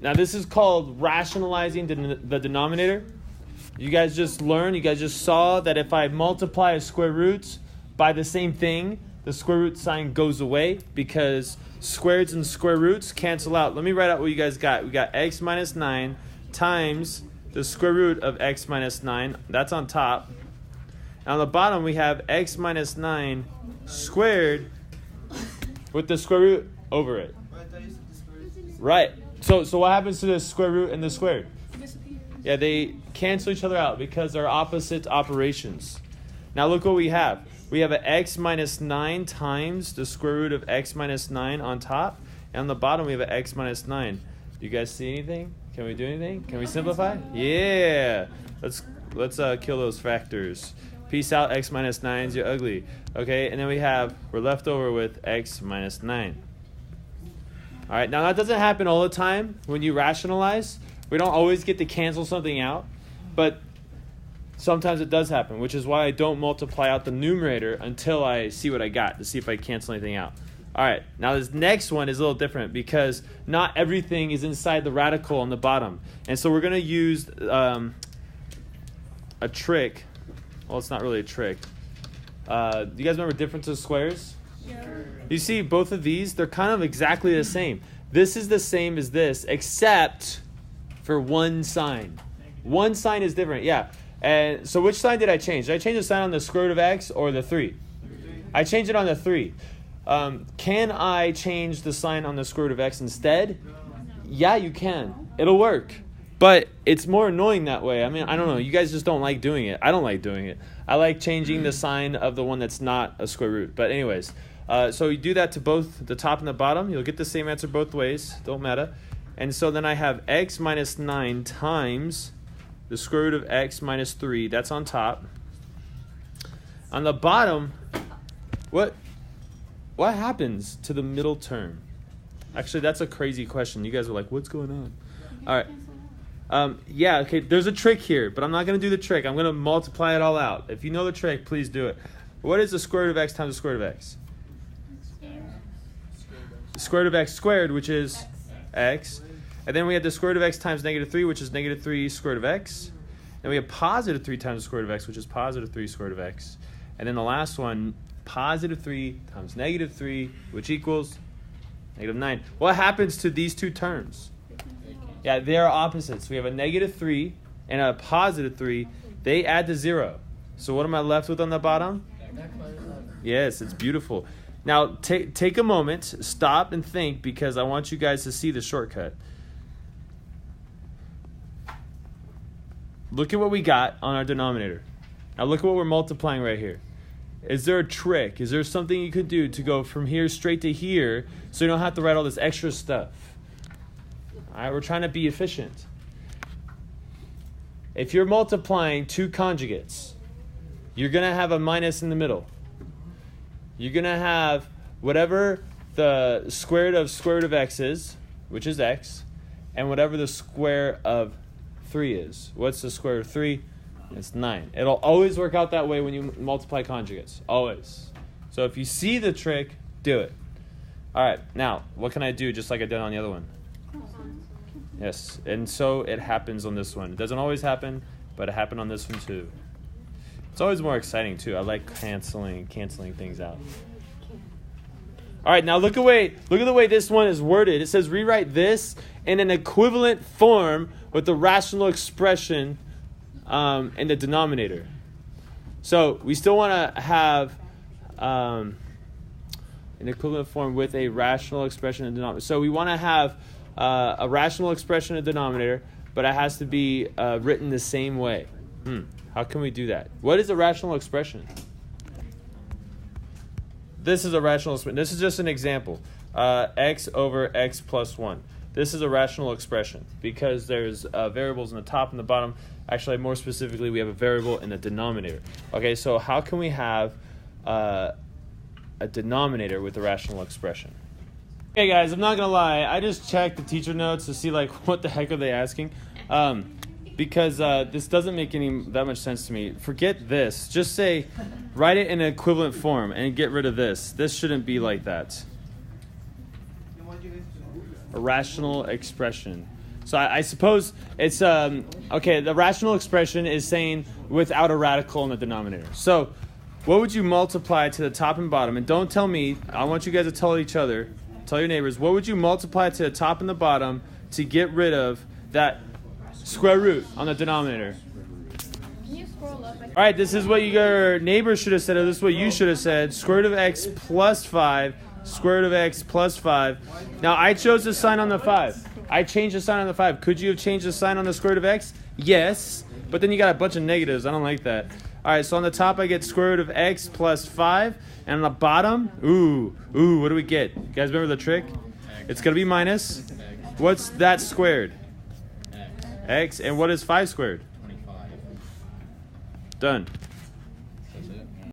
Now this is called rationalizing the denominator. You guys just learned, you guys just saw that if I multiply a square root by the same thing, the square root sign goes away because squareds and square roots cancel out. Let me write out what you guys got. We got x minus 9 times the square root of x minus 9. That's on top. And on the bottom, we have x minus 9 squared with the square root over it. Right. So what happens to the square root and the squared? Yeah, they cancel each other out because they're opposite operations. Now look what we have. We have an x minus 9 times the square root of x minus 9 on top. And on the bottom, we have an x minus 9. Do you guys see anything? Can we do anything? Can we simplify? Yeah. Let's kill those factors. Peace out, x minus 9s, you're ugly. Okay, and then we're left over with x minus 9. All right, now that doesn't happen all the time when you rationalize. We don't always get to cancel something out, but sometimes it does happen, which is why I don't multiply out the numerator until I see what I got to see if I cancel anything out. All right, now this next one is a little different because not everything is inside the radical on the bottom. And so we're going to use a trick. Well, it's not really a trick. Do you guys remember difference of squares? Yeah. You see both of these, they're kind of exactly the same. This is the same as this, except for one sign. One sign is different, yeah. And so which sign did I change? Did I change the sign on the square root of x or the 3? I changed it on the 3. Can I change the sign on the square root of x instead? Yeah, you can. It'll work. But it's more annoying that way. I mean, I don't know. You guys just don't like doing it. I don't like doing it. I like changing the sign of the one that's not a square root. But anyways, so you do that to both the top and the bottom. You'll get the same answer both ways. Don't matter. And so then I have x minus 9 times the square root of x minus 3. That's on top. On the bottom, what happens to the middle term? Actually, that's a crazy question. You guys are like, what's going on? All right. Yeah, okay, there's a trick here, but I'm not going to do the trick. I'm going to multiply it all out. If you know the trick, please do it. What is the square root of x times the square root of x? The square root of x squared, which is x. And then we have the square root of x times negative 3, which is negative 3 square root of x. Then we have positive 3 times the square root of x, which is positive 3 square root of x. And then the last one, positive 3 times negative 3, which equals negative 9. What happens to these two terms? Yeah, they are opposites. We have a negative 3 and a positive 3. They add to 0. So what am I left with on the bottom? Yes, it's beautiful. Now, take a moment, stop and think, because I want you guys to see the shortcut. Look at what we got on our denominator. Now look at what we're multiplying right here. Is there a trick? Is there something you could do to go from here straight to here so you don't have to write all this extra stuff? All right, we're trying to be efficient. If you're multiplying two conjugates, you're going to have a minus in the middle. You're going to have whatever the square root of x is, which is x, and whatever the square of 3 is. What's the square root of 3? It's 9. It'll always work out that way when you multiply conjugates. Always. So if you see the trick, do it. All right. Now, what can I do just like I did on the other one? Yes. And so it happens on this one. It doesn't always happen, but it happened on this one too. It's always more exciting too. I like canceling things out. All right. Now look at the way this one is worded. It says rewrite this in an equivalent form with the rational expression in the denominator. So we still want to have an equivalent form with a rational expression in the denominator. So we want to have a rational expression in the denominator, but it has to be written the same way. How can we do that? What is a rational expression? This is a rational expression. This is just an example. X over x plus 1. This is a rational expression because there's variables in the top and the bottom. Actually, more specifically, we have a variable in the denominator. Okay, so how can we have a denominator with a rational expression? Okay, guys, I'm not going to lie. I just checked the teacher notes to see, like, what the heck are they asking? Because this doesn't make that much sense to me. Forget this. Just say, write it in an equivalent form and get rid of this. This shouldn't be like that. A rational expression. So I suppose it's, okay, the rational expression is saying without a radical in the denominator. So what would you multiply to the top and bottom? And don't tell me, I want you guys to tell each other, tell your neighbors, what would you multiply to the top and the bottom to get rid of that square root on the denominator? Can you scroll up? All right, this is what your neighbor should have said, or this is what you should have said. Square root of x plus 5, square root of x plus 5. Now, I chose the sign on the 5. I changed the sign on the 5. Could you have changed the sign on the square root of x? Yes, but then you got a bunch of negatives. I don't like that. All right, so on the top, I get square root of x plus 5. And on the bottom, what do we get? You guys remember the trick? It's going to be minus. What's that squared? X. And what is 5 squared? 25. Done.